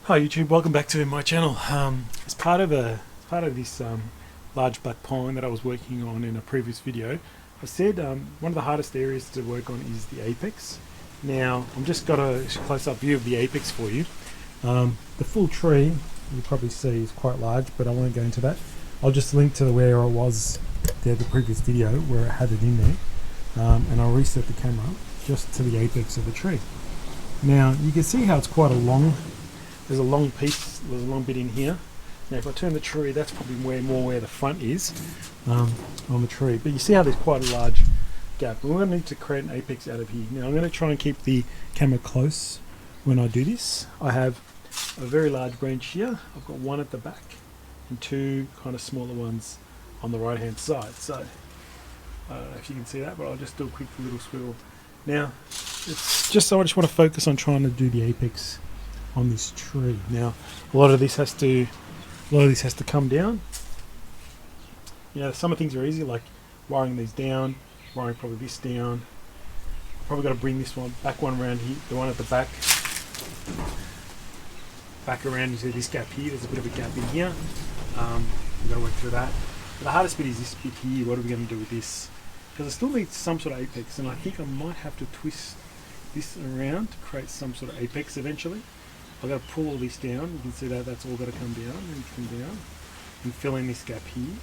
Hi YouTube, welcome back to my channel. As part of this large black pine that I was working on in a previous video, I said one of the hardest areas to work on is the apex. Now I'm just got a close-up view of the apex for you. The full tree you probably see is quite large, but I won't go into that. I'll just link to where I was there, the previous video where it had it in there, and I'll reset the camera just to the apex of the tree. Now you can see how it's quite a long. There's a long piece, there's a long bit in here. Now if I turn the tree, that's probably more where the front is on the tree. But you see how there's quite a large gap. And we're going to need to create an apex out of here. Now I'm going to try and keep the camera close when I do this. I have a very large branch here. I've got one at the back and two kind of smaller ones on the right hand side. So I don't know if you can see that, but I'll just do a quick little swivel. Now it's just so I just want to focus on trying to do the apex on this tree. Now a lot of this has to come down. You know, some of the things are easy, like wiring these down, wiring probably this down. Probably got to bring this back one around here, the one at the back around. You see this gap here, there's a bit of a gap in here. We've got to work through that. But the hardest bit is this bit here. What are we going to do with this? Because I still need some sort of apex, and I think I might have to twist this around to create some sort of apex eventually. I've got to pull all this down. You can see that that's all got to come down and fill in this gap here.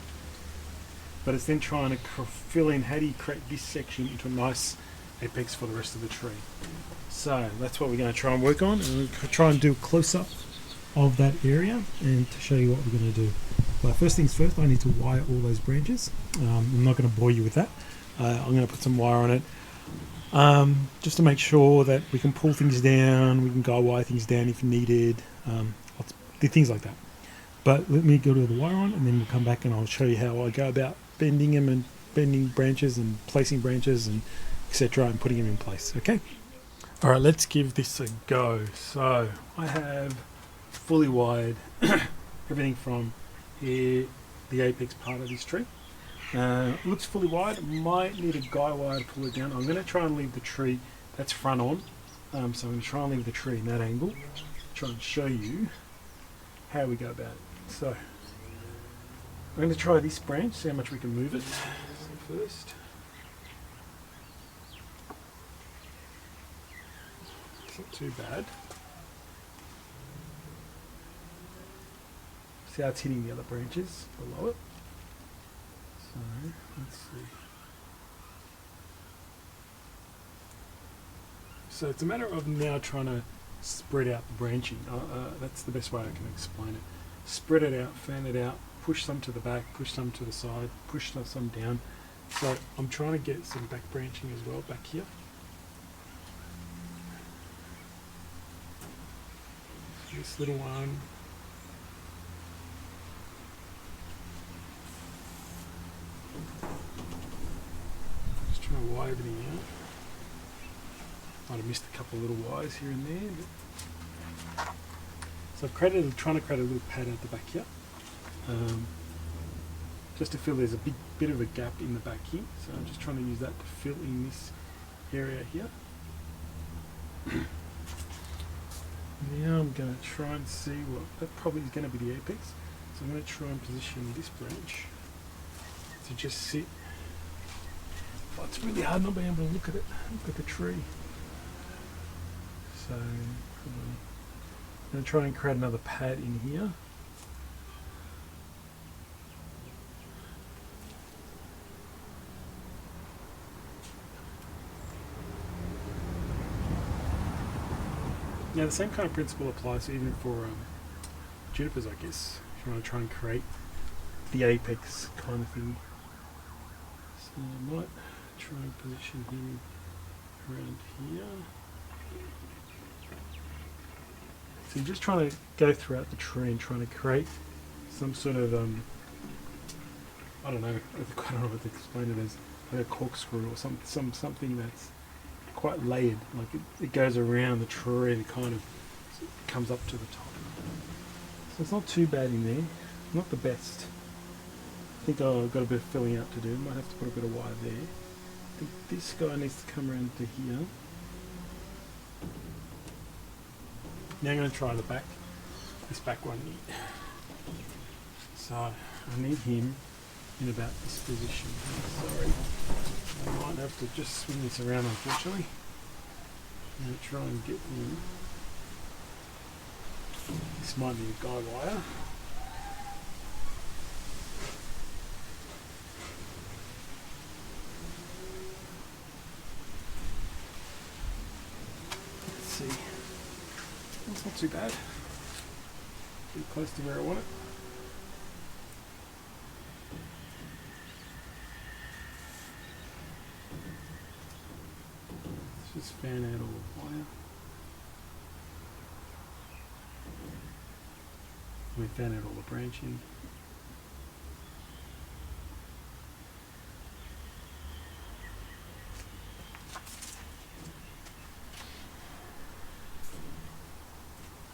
But it's then trying to fill in, how do you create this section into a nice apex for the rest of the tree. So that's what we're going to try and work on, and we're going to try and do a close-up of that area and to show you what we're going to do. But first things first, I need to wire all those branches. I'm not going to bore you with that. I'm going to put some wire on it. Just to make sure that we can pull things down, we can guide wire things down if needed, things like that. But let me go to the wire on, and then we'll come back and I'll show you how I go about bending them and bending branches and placing branches and etc. and putting them in place. Okay. All right, let's give this a go. So I have fully wired everything from here, the apex part of this tree. Looks fully wired. Might need a guy wire to pull it down. I'm going to try and leave the tree that's front on, so I'm going to try and leave the tree in that angle, try and show you how we go about it. So I'm going to try this branch, see how much we can move it. So first, it's not too bad. See how it's hitting the other branches below it. So let's see. So it's a matter of now trying to spread out the branching. That's the best way I can explain it. Spread it out, fan it out, push some to the back, push some to the side, push some down. So I'm trying to get some back branching as well back here. This little one. Trying to wire everything out. Might have missed a couple of little wires here and there. But so I'm trying to create a little pad at the back here. Just to feel there's a bit of a gap in the back here. So I'm just trying to use that to fill in this area here. Now I'm going to try and see what, that probably is going to be the apex. So I'm going to try and position this branch to just sit. Oh, it's really hard not being able to look at it, look at the tree. So I'm going to try and create another pad in here. Now the same kind of principle applies even for junipers, I guess, if you want to try and create the apex kind of thing. So I might try and position him around here. So you're just trying to go throughout the tree and trying to create some sort of I don't know what to explain it as, like a corkscrew or something that's quite layered, like it goes around the tree and it kind of comes up to the top. So it's not too bad in there, not the best. I think I've got a bit of filling out to do. Might have to put a bit of wire there. I think this guy needs to come around to here. Now I'm going to try the back. this back one here. So I need him in about this position. Sorry, I might have to just swing this around, unfortunately. I'm going to try and get him. This might be a guy wire. Let's see. That's not too bad. Pretty close to where I want it. Let's just fan out all the wire. We fan out all the branching.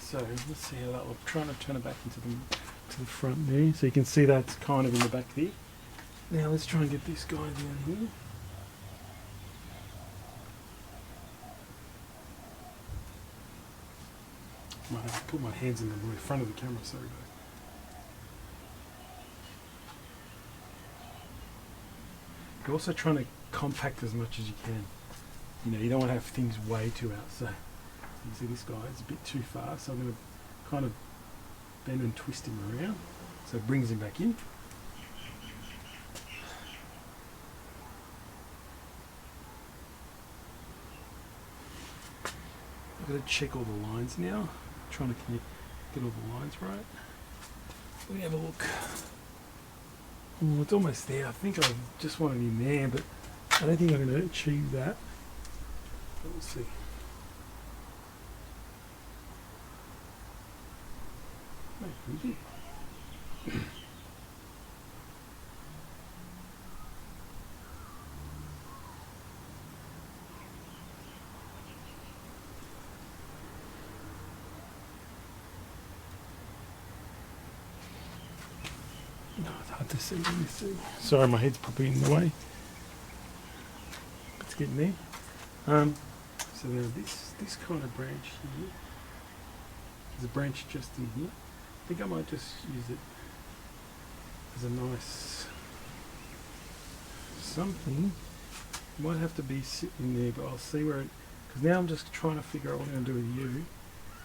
So let's see how that looks. Trying to turn it back into the front there, so you can see that's kind of in the back there. Now let's try and get this guy down here. Might have to put my hands in the front of the camera, sorry guys. You're also trying to compact as much as you can. You know, you don't want to have things way too out. So you see this guy is a bit too far, so I'm going to kind of bend and twist him around so it brings him back in. I've got to check all the lines now, trying to get all the lines right. Let me have a look. Oh, it's almost there. I think I just want it in there, but I don't think I'm going to achieve that. But we'll see. Maybe. No, it's hard to see. Let me see. Sorry, my head's probably in the way. It's getting there. So there's this kind of branch here. There's a branch just in here. I think I might just use it as a nice something. It might have to be sitting there, but I'll see where it. Because now I'm just trying to figure out what I'm going to do with you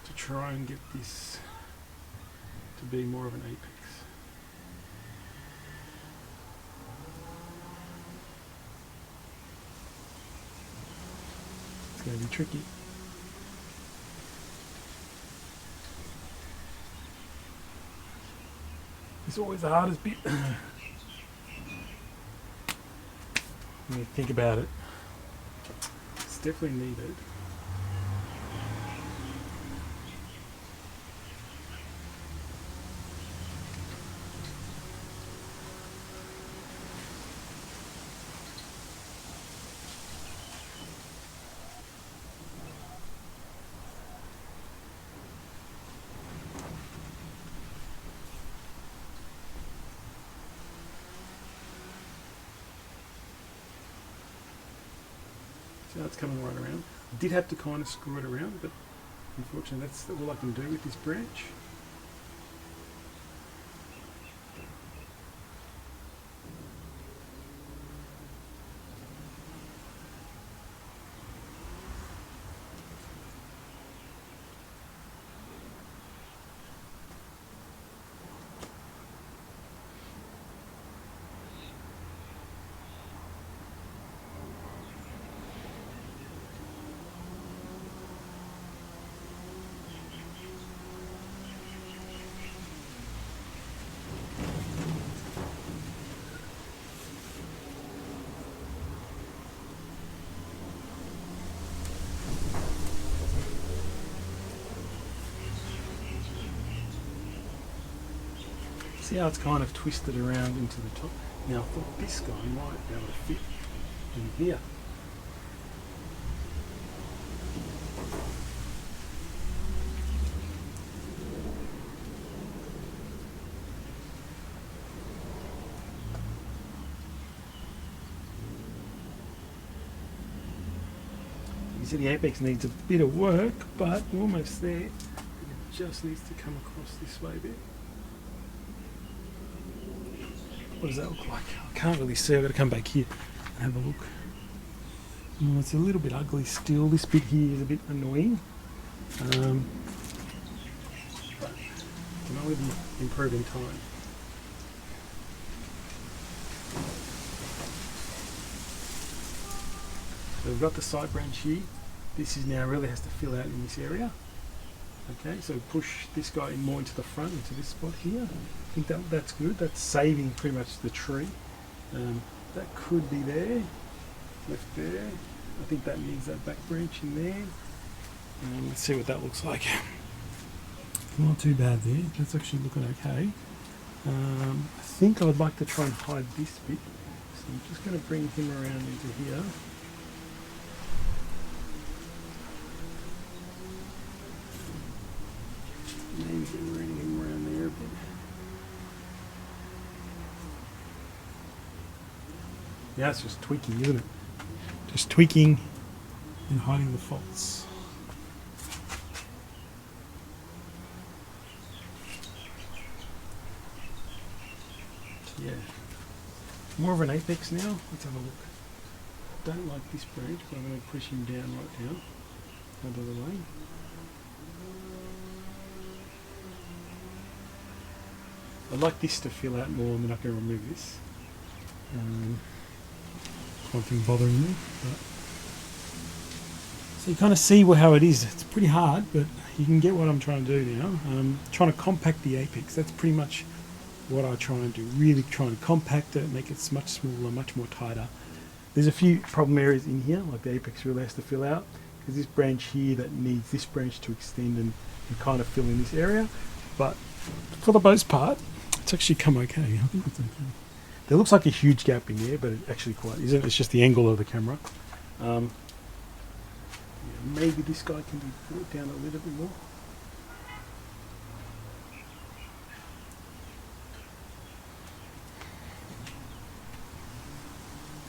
to try and get this to be more of an apex. It's going to be tricky. It's always the hardest bit. When you think about it, it's definitely needed. So that's coming right around. I did have to kind of screw it around, but unfortunately that's all I can do with this branch. See how it's kind of twisted around into the top? Now I thought this guy might be able to fit in here. You see the apex needs a bit of work, but we're almost there. just needs to come across this way a bit. What does that look like? I can't really see. I've got to come back here and have a look. Oh, it's a little bit ugly still. This bit here is a bit annoying. But can only improve in time. So we've got the side branch here. This is now really has to fill out in this area. Okay, so push this guy in more into the front, into this spot here. I think that's good. That's saving pretty much the tree. That could be there, left there. I think that needs that back branch in there. Let's see what that looks like. Not too bad there. That's actually looking okay. I think I would like to try and hide this bit. So I'm just going to bring him around into here. Maybe bring him around there a bit. Yeah, it's just tweaking, isn't it? Just tweaking and hiding the faults. Yeah, more of an apex now. Let's have a look. Don't like this branch, but I'm going to push him down right now. Out of the way. I'd like this to fill out more, and then I can remove this. One thing bothering me. But. So you kind of see how it is. It's pretty hard, but you can get what I'm trying to do now. Trying to compact the apex. That's pretty much what I try and do. Really trying to compact it, make it much smaller, much more tighter. There's a few problem areas in here, like the apex really has to fill out. There's this branch here that needs this branch to extend and kind of fill in this area. But for the most part, it's actually come okay. I think it's okay. There looks like a huge gap in there, but it actually quite isn't. It's just the angle of the camera. Yeah, maybe this guy can be brought down a little bit more.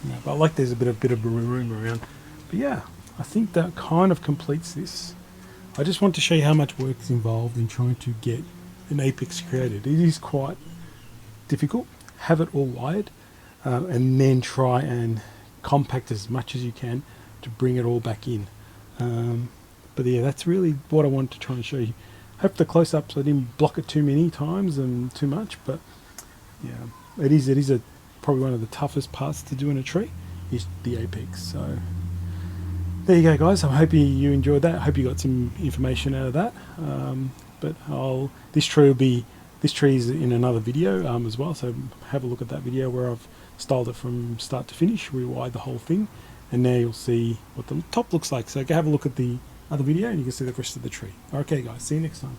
No, but I like there's a bit of room around. But yeah, I think that kind of completes this. I just want to show you how much work is involved in trying to get an apex created. It is quite difficult. Have it all wired and then try and compact as much as you can to bring it all back in. But yeah, that's really what I wanted to try and show you. Hope the close-ups I didn't block it too many times and too much, but yeah, it is probably one of the toughest parts to do in a tree is the apex. So there you go, guys. I hope you enjoyed that. I hope you got some information out of that. But this tree is in another video as well, so have a look at that video where I've styled it from start to finish, rewired the whole thing, and now you'll see what the top looks like. So go have a look at the other video and you can see the rest of the tree. Okay guys, see you next time.